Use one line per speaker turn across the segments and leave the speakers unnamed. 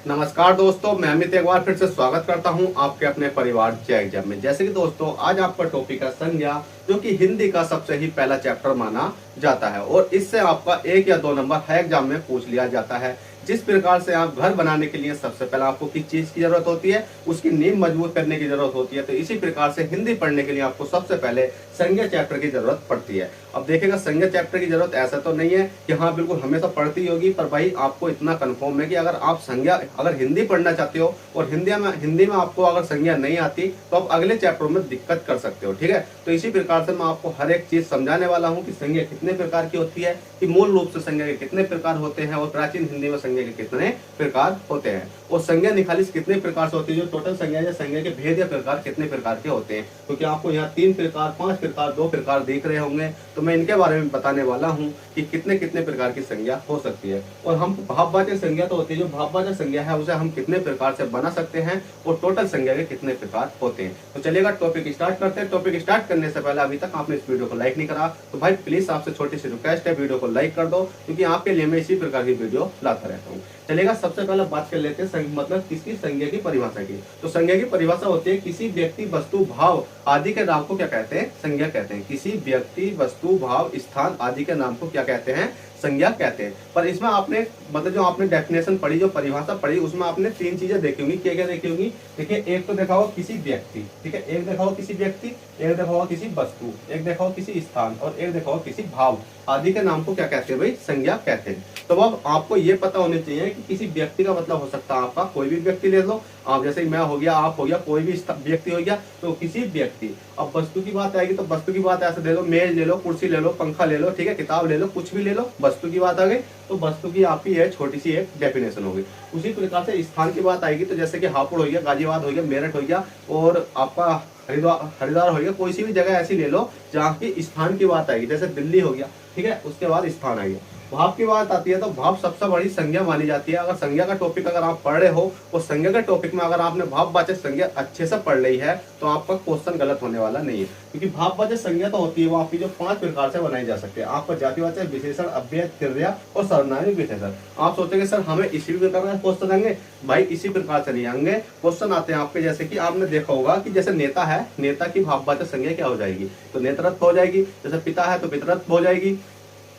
नमस्कार दोस्तों, मैं अमित एक बार फिर से स्वागत करता हूं आपके अपने परिवार जय एग्जाम में। जैसे कि दोस्तों आज आपका टॉपिक है संज्ञा, जो कि हिंदी का सबसे ही पहला चैप्टर माना जाता है और इससे आपका 1 या 2 नंबर हर एग्जाम में पूछ लिया जाता है। जिस प्रकार से आप घर बनाने के लिए सबसे पहले आपको किस चीज की जरूरत होती है, उसकी नींव मजबूत करने की जरूरत होती है, तो इसी प्रकार से हिंदी पढ़ने के लिए आपको सबसे पहले संज्ञा चैप्टर की जरूरत पड़ती है। अब देखिएगा, संज्ञा चैप्टर की जरूरत ऐसा तो नहीं है कि हाँ बिल्कुल हमेशा पढ़ती होगी, पर भाई आपको इतना कंफर्म है कि अगर आप संज्ञा अगर हिंदी पढ़ना चाहते हो और हिंदी में आपको अगर संज्ञा नहीं आती तो आप अगले चैप्टर में दिक्कत कर सकते हो। ठीक है, तो इसी प्रकार से मैं आपको हर एक चीज समझाने वाला हूँ कि संज्ञा कितने प्रकार की होती है, कि मूल रूप से संज्ञा के कितने प्रकार होते हैं और प्राचीन हिंदी में संज्ञा के कितने प्रकार होते हैं, और संज्ञा निखालिस कितने प्रकार से होती है, जो टोटल संज्ञा या संज्ञा के भेद या प्रकार कितने प्रकार के होते हैं। क्योंकि आपको यहाँ 3 प्रकार, 5 प्रकार, 2 प्रकार दिख रहे होंगे, तो मैं इनके बारे में बताने वाला हूँ कि कितने कितने प्रकार की संज्ञा हो सकती है। और हम भाववाचक संज्ञा तो होती है, जो भाववाचक संज्ञा है उसे हम कितने प्रकार से बना सकते हैं और टोटल संज्ञा के कितने प्रकार होते हैं। तो चलिएगा टॉपिक स्टार्ट करते हैं। टॉपिक स्टार्ट करने से पहले अभी तक आपने इस वीडियो को लाइक नहीं करा तो भाई प्लीज आपसे छोटी सी रिक्वेस्ट है, वीडियो को लाइक कर दो, क्योंकि आपके लिए मैं इसी प्रकार की वीडियो लाता रहता हूँ। चलेगा, सबसे पहले बात कर लेते हैं मतलब किसकी संज्ञा की परिभाषा की। तो संज्ञा की परिभाषा होती है किसी व्यक्ति, वस्तु, भाव आदि के नाम को क्या कहते हैं, संज्ञा कहते हैं। किसी व्यक्ति, वस्तु, भाव, स्थान आदि के नाम को क्या कहते हैं, संज्ञा कहते हैं। पर इसमें आपने मतलब जो आपने डेफिनेशन पढ़ी, जो परिभाषा पढ़ी, उसमें आपने 3 चीजें देखी होंगी। क्या क्या देखी होंगी? देखिए, एक तो देखा होगा किसी व्यक्ति, ठीक है, एक देखा होगा किसी व्यक्ति, एक देखा होगा किसी वस्तु, एक देखा होगा किसी स्थान और एक देखा होगा किसी भाव आदि के नाम को क्या कहते हैं भाई, संज्ञा कहते हैं। तो अब आपको ये पता होना चाहिए कि किसी व्यक्ति का मतलब हो सकता है आपका कोई भी व्यक्ति ले लो, आप जैसे मैं हो गया, आप हो गया, कोई भी व्यक्ति हो गया, तो किसी व्यक्ति। अब वस्तु की बात आएगी तो वस्तु की बात ऐसे ले लो, मेज ले लो, कुर्सी ले लो, पंखा ले लो, ठीक है, किताब ले लो, कुछ भी ले लो, वस्तु की बात आ गई तो वस्तु की आपकी है छोटी सी एक डेफिनेशन होगी। उसी प्रकार से स्थान की बात आएगी तो जैसे कि हापुड़ हो गया, गाजियाबाद हो गया, मेरठ हो गया और आपका हरिद्वार हो गया, कोई सी भी जगह ऐसी ले लो जहाँ की स्थान की बात आएगी, जैसे दिल्ली हो गया, ठीक है, उसके बाद स्थान आ गया। भाव की बात आती है तो भाव सबसे बड़ी संज्ञा मानी जाती है। अगर संज्ञा का टॉपिक अगर आप पढ़ रहे हो और संज्ञा के टॉपिक में अगर आपने भाववाचक संज्ञा अच्छे से पढ़ ली है तो आपका क्वेश्चन गलत होने वाला नहीं है, क्योंकि भाववाचक संज्ञा तो होती है वो आपकी जो 5 प्रकार से बनाई जा सकती है। आपका जातिवाचक, विशेषण, अव्यय, क्रिया और सर्वनाम विशेषण। आप सोचेंगे सर हमें इसी प्रकार का क्वेश्चन आएंगे, भाई इसी प्रकार से नहीं आएंगे। क्वेश्चन आते हैं आपके, जैसे कि आपने देखा होगा कि जैसे नेता है, नेता की भाववाचक संज्ञा क्या हो जाएगी, तो नेतृत्व हो जाएगी। जैसे पिता है तो पितृत्व हो जाएगी।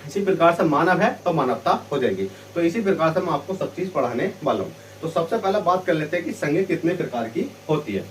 इसी प्रकार से मानव है तो मानवता हो जाएगी। तो इसी प्रकार से मैं आपको सब चीज पढ़ाने वाला हूँ। तो सबसे पहले बात कर लेते हैं कि संज्ञा कितने प्रकार की होती है।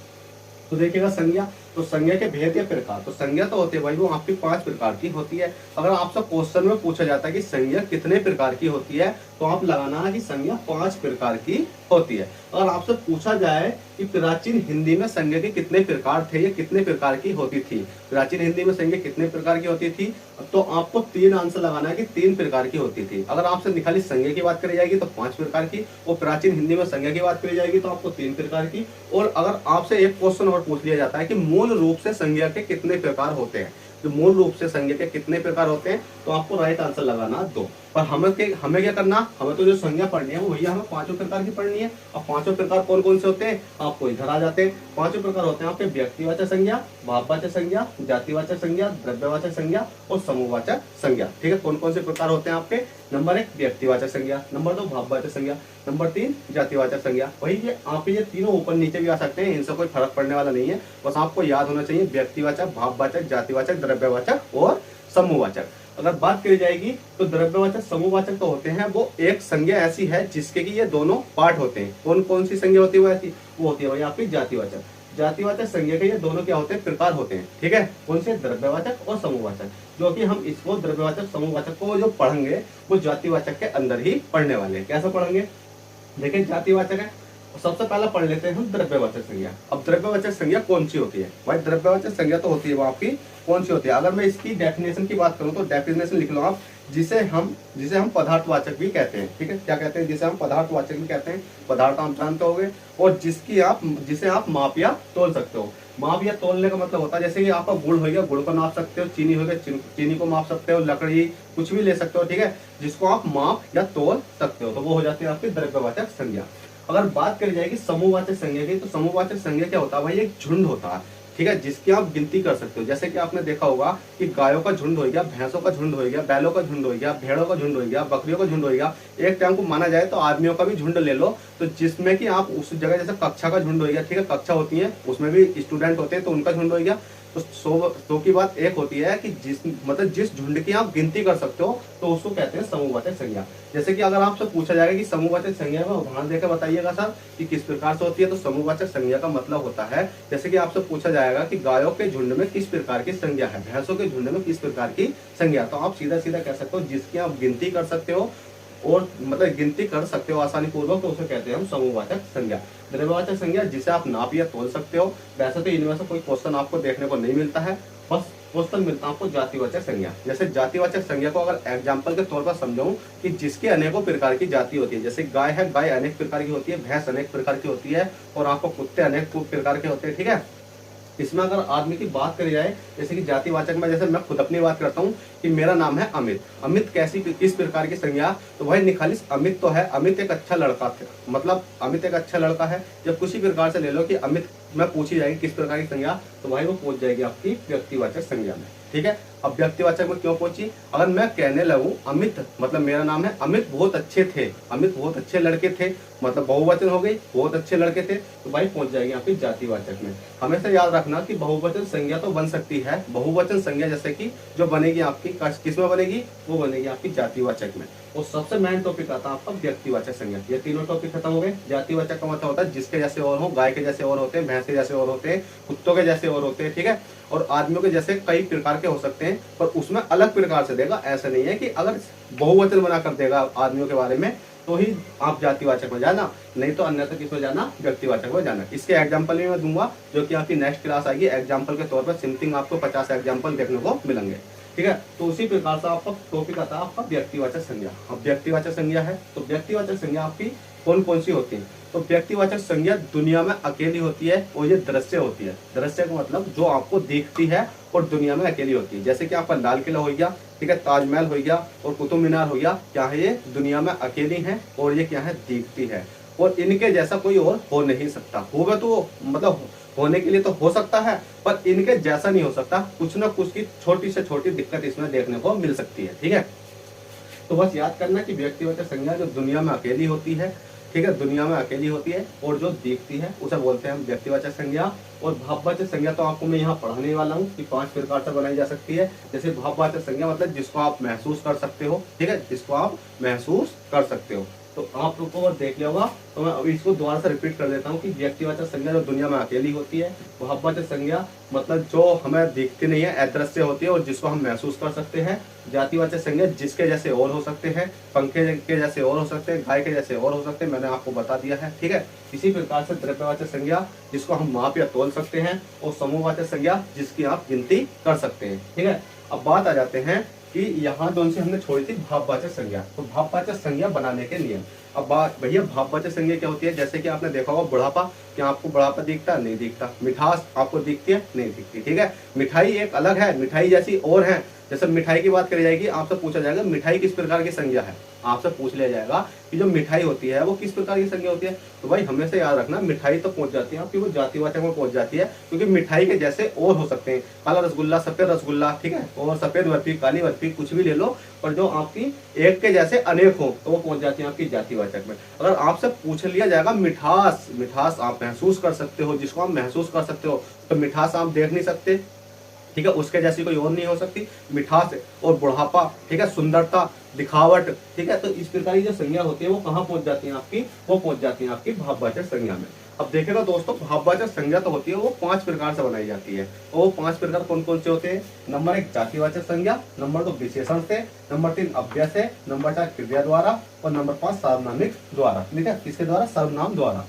तो देखिएगा संज्ञा, तो संज्ञा के भेद या प्रकार, तो संज्ञा तो होती है भाई वो आपकी 5 प्रकार की होती है। अगर आपसे क्वेश्चन में पूछा जाता है कि संज्ञा कितने प्रकार की होती है तो आप लगाना है कि संज्ञा 5 प्रकार की होती है। अगर आपसे पूछा जाए कि प्राचीन हिंदी में संज्ञा के कितने प्रकार थे या कितने प्रकार की होती थी, प्राचीन हिंदी में संज्ञा कितने प्रकार की होती थी, तो आपको 3 आंसर लगाना है कि 3 प्रकार की होती थी। अगर आपसे निकाली संज्ञा की बात करी जाएगी तो 5 प्रकार की, और प्राचीन हिंदी में संज्ञा की बात करी जाएगी तो आपको 3 प्रकार की। और अगर आपसे एक क्वेश्चन और पूछ लिया जाता है कि मूल रूप से संज्ञा के कितने प्रकार होते हैं, तो मूल रूप से संज्ञा के कितने प्रकार होते हैं, तो आपको राइट आंसर लगाना 2। पर हमें क्या करना, हमें तो जो संज्ञा पढ़नी है वो भैया हमें 5 प्रकार की पढ़नी है। अब 5 प्रकार कौन कौन से होते हैं आपको इधर आ जाते हैं। 5 प्रकार होते हैं आपके व्यक्तिवाचक संज्ञा, भाववाचक संज्ञा, जातिवाचक संज्ञा, द्रव्यवाचक संज्ञा और समूहवाचक संज्ञा। ठीक है, कौन कौन से प्रकार होते हैं आपके? नंबर 1 व्यक्तिवाचक संज्ञा, नंबर 2 भाववाचक संज्ञा, नंबर 3 जातिवाचक संज्ञा। वही ये आप ये तीनों ऊपर नीचे भी आ सकते हैं, इनसे कोई फर्क पड़ने वाला नहीं है। बस आपको याद होना चाहिए व्यक्तिवाचक, भाववाचक, जातिवाचक, द्रव्यवाचक और समूहवाचक। अगर बात करी जाएगी तो द्रव्यवाचक, समूहवाचक तो होते हैं वो एक संज्ञा ऐसी है जिसके कि ये दोनों पार्ट होते हैं। कौन कौन सी संज्ञा होती है वो ऐसी? वो होती है भाई आपकी जातिवाचक। जातिवाचक संज्ञा के ये दोनों क्या होते हैं? प्रकार होते हैं। ठीक है, कौन से? द्रव्यवाचक और समूहवाचक। जो कि हम इसको द्रव्यवाचक, समूहवाचक को जो पढ़ेंगे वो जातिवाचक के अंदर ही पढ़ने वाले हैं। कैसे पढ़ेंगे? देखिए, जातिवाचक है, सबसे पहले पढ़ लेते हैं हम द्रव्यवाचक संज्ञा। अब द्रव्यवाचक संज्ञा कौन सी होती है भाई? द्रव्यवाचक संज्ञा तो होती है वो आपकी कौन सी होती है? अगर मैं इसकी डेफिनेशन की बात करूं तो डेफिनेशन लिख लो आप, जिसे हम पदार्थवाचक भी कहते हैं। ठीक है, क्या कहते हैं? जिसे हम पदार्थवाचक भी कहते हैं। पदार्थ आप जानते होंगे, और जिसे आप माप या तोल सकते हो। माप या तोलने का मतलब होता है जैसे कि आपका गुड़ हो गया, गुड़ को नाप सकते हो, चीनी हो गया, चीनी को माप सकते हो, लकड़ी कुछ भी ले सकते हो। ठीक है, जिसको आप माप या तोल सकते हो, तो वो हो जाती है आपकी द्रव्यवाचक संज्ञा। अगर बात करी जाएगी समूहवाचक संज्ञा की, तो समूहवाचक संज्ञा क्या होता है भाई? एक झुंड होता है। ठीक है, जिसकी आप गिनती कर सकते हो। जैसे कि आपने देखा होगा कि गायों का झुंड हो गया, भैंसों का झुंड हो गया, बैलों का झुंड हो गया, भेड़ों का झुंड हो गया, बकरियों का झुंड हो गया। एक टाइम को माना जाए तो आदमियों का भी झुंड ले लो, तो जिसमें कि आप उस जगह, जैसे कक्षा का झुंड हो गया, ठीक है, कक्षा होती है उसमें भी स्टूडेंट होते हैं तो उनका झुंड हो गया। तो सौ की बात एक होती है कि जिस झुंड की आप गिनती कर सकते हो तो उसको कहते हैं समूहवाचक संज्ञा। जैसे कि अगर आपसे पूछा जाएगा कि समूहवाचक संज्ञा में उदाहरण देकर बताइएगा सर कि किस प्रकार से होती है, तो समूहवाचक संज्ञा का मतलब होता है, जैसे कि आपसे पूछा जाएगा कि गायों के झुंड में किस प्रकार की संज्ञा है, भैंसों के झुंड में किस प्रकार की संज्ञा, तो आप सीधा सीधा कह सकते हो जिसकी आप गिनती कर सकते हो और मतलब गिनती कर सकते हो आसानी पूर्वक, तो उसे कहते हैं हम समूहवाचक संज्ञा। द्रव्यवाचक संज्ञा जिसे आप नाप या तोल सकते हो। वैसे तो इनमें से कोई क्वेश्चन आपको देखने को नहीं मिलता है, बस क्वेश्चन मिलता है आपको जातिवाचक संज्ञा। जैसे जातिवाचक संज्ञा को अगर एग्जाम्पल के तौर पर समझाऊं कि जिसके अनेकों प्रकार की जाति होती है, जैसे गाय है, गाय अनेक प्रकार की होती है, भैंस अनेक प्रकार की होती है और आपको कुत्ते अनेक प्रकार के होते हैं, ठीक है। इसमें अगर आदमी की बात करी जाए, जैसे कि जातिवाचक में, जैसे मैं खुद अपनी बात करता हूँ कि मेरा नाम है अमित। अमित कैसी किस प्रकार की संज्ञा, तो भाई निखालिस अमित तो है, अमित एक अच्छा लड़का थे, मतलब अमित एक अच्छा लड़का है। जब किसी प्रकार से ले लो कि अमित में पूछी जाएगी किस प्रकार की संज्ञा, तो भाई वो पहुंच जाएगी आपकी व्यक्तिवाचक संज्ञा में, ठीक है। अब व्यक्तिवाचक में क्यों पहुंची, अगर मैं कहने लगूं अमित मतलब मेरा नाम है अमित बहुत अच्छे थे, अमित बहुत अच्छे लड़के थे, मतलब बहुवचन हो गई, बहुत अच्छे लड़के थे, तो भाई पहुंच जाएगी आपकी जातिवाचक में। हमेशा याद रखना कि बहुवचन संज्ञा तो बन सकती है, बहुवचन संज्ञा जैसे कि जो बनेगी आपकी किस में बनेगी, वो बनेगी आपकी जातिवाचक में। और सबसे मेन टॉपिक आता है आपका व्यक्तिवाचक संज्ञा। ये तीनों टॉपिक खत्म हो गए। जातिवाचक का मतलब होता है जिसके जैसे और हो, गाय के जैसे और होते हैं, भैंस के जैसे और होते हैं, कुत्तों के जैसे और होते हैं, ठीक है। और आदमियों के जैसे कई प्रकार के हो सकते हैं, पर उसमें अलग प्रकार से देगा। ऐसा नहीं है कि अगर बहुवचन बनाकर देगा आदमियों के बारे में तो ही आप जातिवाचक में जाना, नहीं तो अन्यथा किसमें जाना, व्यक्तिवाचक में जाना। इसके एग्जाम्पल भी मैं दूंगा जो कि आपकी नेक्स्ट क्लास आएगी। एग्जाम्पल के तौर पर सिंपलिंग आपको 50 एग्जाम्पल देखने को मिलेंगे, ठीक है। तो उसी प्रकार से आपका टॉपिक आता है आपका व्यक्तिवाचक संज्ञा। अब व्यक्तिवाचक संज्ञा है तो व्यक्तिवाचक संज्ञा आपकी कौन कौन सी होती है, तो व्यक्तिवाचक संज्ञा दुनिया में अकेली होती है और ये दृश्य होती है। दृश्य का मतलब जो आपको दिखती है और दुनिया में अकेली होती है। जैसे कि आपका लाल किला हो गया, ठीक है, ताजमहल हो गया और कुतुब मीनार हो गया, क्या है ये दुनिया में अकेली है और ये क्या है, दिखती है। और इनके जैसा कोई और हो नहीं सकता। होगा तो मतलब होने के लिए तो हो सकता है, पर इनके जैसा नहीं हो सकता। कुछ ना कुछ की छोटी से छोटी दिक्कत इसमें देखने को मिल सकती है, ठीक है। तो बस याद करना कि व्यक्तिवाचक संज्ञा जो दुनिया में अकेली होती है, ठीक है, दुनिया में अकेली होती है और जो दिखती है उसे बोलते हैं हम व्यक्तिवाचक संज्ञा। और भाववाचक संज्ञा तो आपको मैं यहाँ पढ़ाने वाला हूँ कि 5 प्रकार से बनाई जा सकती है। जैसे भाववाचक संज्ञा मतलब जिसको आप महसूस कर सकते हो, ठीक है, जिसको आप महसूस कर सकते हो। तो आप लोग को अगर देख लिया होगा तो मैं अभी इसको दोबारा से रिपीट कर देता हूँ कि व्यक्तिवाचक संज्ञा जो दुनिया में अकेली होती है, भाववाचक संज्ञा मतलब जो हमें दिखती नहीं है, अदृश्य होती है और जिसको हम महसूस कर सकते हैं। जातिवाचक संज्ञा जिसके जैसे और हो सकते हैं, पंखे के जैसे और हो सकते हैं, गाय के जैसे और हो सकते हैं, मैंने आपको बता दिया है, ठीक है। इसी प्रकार से द्रव्यवाचक संज्ञा जिसको हम माप या तोल सकते हैं और समूहवाचक संज्ञा जिसकी आप गिनती कर सकते हैं, ठीक है। अब बात आ जाते हैं कि यहाँ दोनों से हमने छोड़ी थी भाववाचक संज्ञा। तो भाववाचक संज्ञा बनाने के नियम। अब बात भैया भाववाचक संज्ञा क्या होती है, जैसे कि आपने देखा होगा बुढ़ापा, क्या आपको बुढ़ापा दिखता है, नहीं दिखता। मिठास आपको दिखती है, नहीं दिखती, ठीक है। मिठाई एक अलग है, मिठाई जैसी और है। जैसे मिठाई की बात करी जाएगी, आपसे पूछा जाएगा मिठाई किस प्रकार की संज्ञा है, आपसे पूछ लिया जाएगा कि जो मिठाई होती है वो किस प्रकार की संज्ञा होती है, तो भाई हमेशा याद रखना मिठाई तो पहुंच जाती है आपकी वो जातिवाचक में पहुंच जाती है, क्योंकि मिठाई के जैसे और हो सकते हैं। काला रसगुल्ला, सफेद रसगुल्ला, ठीक है, और सफेद बर्फी, काली बर्फी, कुछ भी ले लो, पर जो आपकी एक के जैसे अनेक हो तो वो पहुंच जाती है आपकी जातिवाचक में। अगर आपसे पूछ लिया जाएगा मिठास, मिठास आप महसूस कर सकते हो, जिसको आप महसूस कर सकते हो, तो मिठास आप देख नहीं सकते, ठीक है, उसके जैसी कोई और नहीं हो सकती। मिठास और बुढ़ापा, ठीक है, सुंदरता, दिखावट, ठीक है, तो इस प्रकार की जो संज्ञा होती है वो कहाँ पहुंच जाती है आपकी, वो पहुंच जाती है आपकी भाववाचक संज्ञा में। अब देखेगा दोस्तों, भाववाचक संज्ञा तो होती है वो 5 प्रकार से बनाई जाती है। और वो 5 प्रकार कौन कौन से होते हैं, नंबर 1 जातिवाचक संज्ञा, नंबर 2 विशेषण से, नंबर 3 अव्यय से, नंबर 4 क्रिया द्वारा और नंबर 5 सार्वनामिक द्वारा, ठीक है, किसके द्वारा, सर्वनाम द्वारा।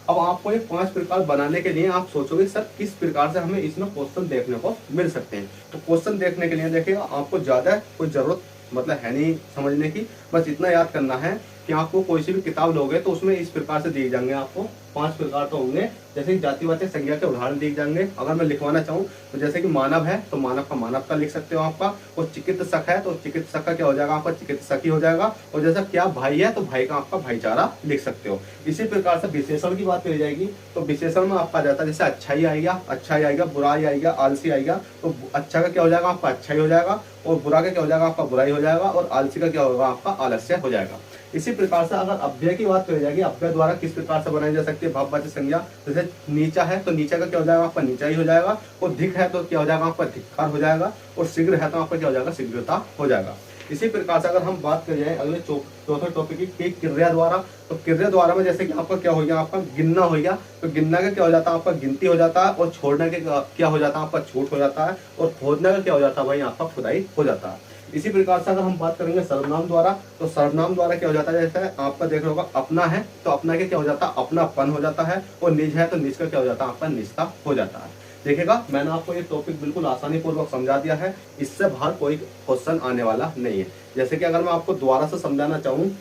अब आपको ये 5 प्रकार बनाने के लिए आप सोचोगे सर किस प्रकार से हमें इसमें क्वेश्चन देखने को मिल सकते हैं। तो क्वेश्चन देखने के लिए देखिएगा आपको ज्यादा कोई जरूरत मतलब है नहीं समझने की, बस इतना याद करना है कि आपको कोई सी भी किताब लोगे तो उसमें इस प्रकार से दिए जाएंगे, आपको 5 प्रकार तो होंगे। जैसे कि जातिवाचक संज्ञा के उदाहरण दिए जाएंगे। अगर मैं लिखवाना चाहूँ तो जैसे कि मानव है तो मानव का मानवता लिख सकते हो आपका, और चिकित्सक है तो चिकित्सक का क्या हो जाएगा आपका चिकित्सक ही हो जाएगा, और जैसा क्या भाई है तो भाई का आपका भाईचारा लिख सकते हो। इसी प्रकार से विशेषण की बात करी जाएगी तो विशेषण में आपका जाता है जैसे अच्छाई आएगा, बुराई आएगा, आलसी आएगा। तो अच्छा का क्या हो जाएगा आपका अच्छाई हो जाएगा, और बुरा का क्या हो जाएगा आपका बुराई हो जाएगा, और आलसी का क्या होगा आपका आलस्य हो जाएगा। इसी प्रकार से अगर अव्यय की बात करी जाएगी, अव्यय द्वारा किस प्रकार से बनाई जा सकती है भाववाचक संज्ञा। जैसे नीचा है तो नीचा का क्या हो जाएगा आपका नीचा ही हो जाएगा, और धिक है तो क्या हो जाएगा आपका धिक्कार हो जाएगा, और शीघ्र है तो आपका क्या हो जाएगा शीघ्रता हो जाएगा। इसी प्रकार से अगर हम बात करें जाए अगले चौथे टॉपिक की क्रिया द्वारा, तो क्रिया द्वारा में जैसे कि आपका क्या हो गया आपका गिनना हो गया, तो गिनना का क्या हो जाता है आपका गिनती हो जाता है, और छोड़ने के क्या हो जाता है आपका छूट हो जाता है, और खोदने का क्या हो जाता है भाई आपका खुदाई हो जाता है। इसी प्रकार से अगर हम बात करेंगे सर्वनाम द्वारा, तो सर्वनाम द्वारा क्या हो जाता है जैसे आपका देख रहे होगा अपना है तो अपना के क्या हो जाता है अपनापन हो जाता है, और निज है तो निज का क्या हो जाता है आपका निजता हो जाता है। देखिएगा मैंने आपको ये टॉपिक बिल्कुल आसानी पूर्वक समझा दिया है, इससे बाहर कोई क्वेश्चन आने वाला नहीं है। जैसे कि अगर मैं आपको दोबारा से समझाना चाहूँ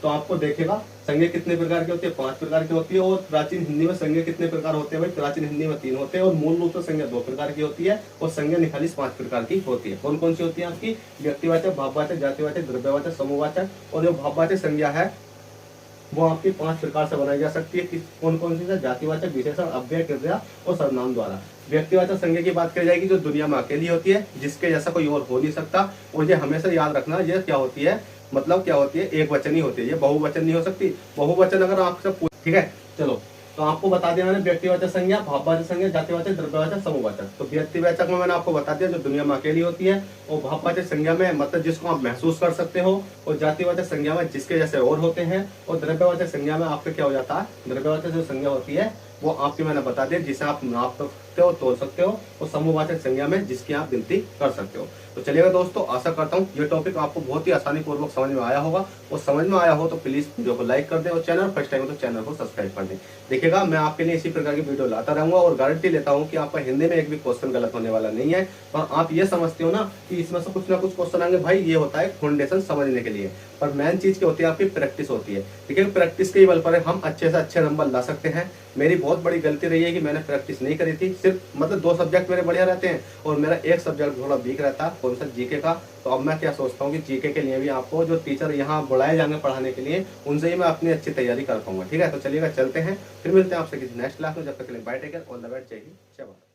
तो आपको देखिएगा संज्ञा कितने प्रकार की होती है, 5 प्रकार की होती है। और प्राचीन हिंदी में संज्ञा कितने प्रकार होते हैं भाई, प्राचीन हिंदी में 3 होते हैं, और मूल रूप से संज्ञा 2 प्रकार की होती है, और संज्ञा निखालिस 5 प्रकार की होती है। कौन कौन सी होती है आपकी, व्यक्तिवाचक, भाववाचक, जातिवाचक, द्रव्यवाचक, समूहवाचक। और जो भाववाचक संज्ञा है वो आपकी 5 प्रकार से बनाई जा सकती है। कौन कौन सी, जातिवाचक, विशेषण, अव्यय, क्रिया और सर्वनाम द्वारा। व्यक्तिवाचक संज्ञा की बात करी जाएगी जो दुनिया में अकेली होती है, जिसके जैसा कोई और हो नहीं सकता। और ये हमेशा याद रखना ये क्या होती है, मतलब क्या होती है एक वचन ही होती है, ये बहुवचन नहीं हो सकती। बहुवचन अगर आपसे ठीक है चलो, तो आपको बता दिया मैंने व्यक्तिवाचक संज्ञा, भाववाचक संज्ञा, जातिवाचक, द्रव्यवाचक, समूहवाचक। तो व्यक्तिवाचक में मैंने आपको बता दिया जो दुनिया में अकेली होती है, और भाववाचक संज्ञा में मतलब जिसको आप महसूस कर सकते हो, और जातिवाचक संज्ञा में जिसके जैसे और होते हैं, और द्रव्यवाचक संज्ञा में आपका क्या हो जाता है, द्रव्यवाचक जो संज्ञा होती है वो आपकी मैंने बता दिया जिसे आप नाप सकते हो, तोल सकते हो, और समूहवाचक संज्ञा में जिसकी आप गिनती कर सकते हो। तो चलिएगा दोस्तों, आशा करता हूँ ये टॉपिक आपको बहुत ही आसानी पूर्वक समझ में आया होगा, और समझ में आया हो तो प्लीज वीडियो को लाइक कर दें, और चैनल फर्स्ट टाइम हो तो चैनल को सब्सक्राइब कर दें। देखिएगा मैं आपके लिए इसी प्रकार की वीडियो लाता रहूंगा, और गारंटी लेता हूँ कि आपका हिंदी में एक भी क्वेश्चन गलत होने वाला नहीं है। और आप ये समझते हो ना कि इसमें से कुछ ना कुछ क्वेश्चन आएंगे, भाई ये होता है फाउंडेशन समझने के लिए, पर मेन चीज क्या होती है आपकी प्रैक्टिस होती है। ठीक है, प्रैक्टिस के बल पर हम अच्छे से अच्छे नंबर ला सकते हैं। मेरी बहुत बड़ी गलती रही है कि मैंने प्रैक्टिस नहीं करी थी, सिर्फ मतलब 2 सब्जेक्ट मेरे बढ़िया रहते हैं, और मेरा एक सब्जेक्ट थोड़ा वीक रहता है, कौन सा जीके का। तो अब मैं क्या सोचता हूँ कि जीके के लिए भी आपको जो टीचर यहाँ बुलाए जाएंगे पढ़ाने के लिए, उनसे ही मैं अपनी अच्छी तैयारी कर पाऊंगा। ठीक है, तो चलिएगा चलते हैं, फिर मिलते हैं आपसे किसी नेक्स्ट क्लास में। जब तक के लिए bye, take care, all the best, जय हिंद, जय भारत।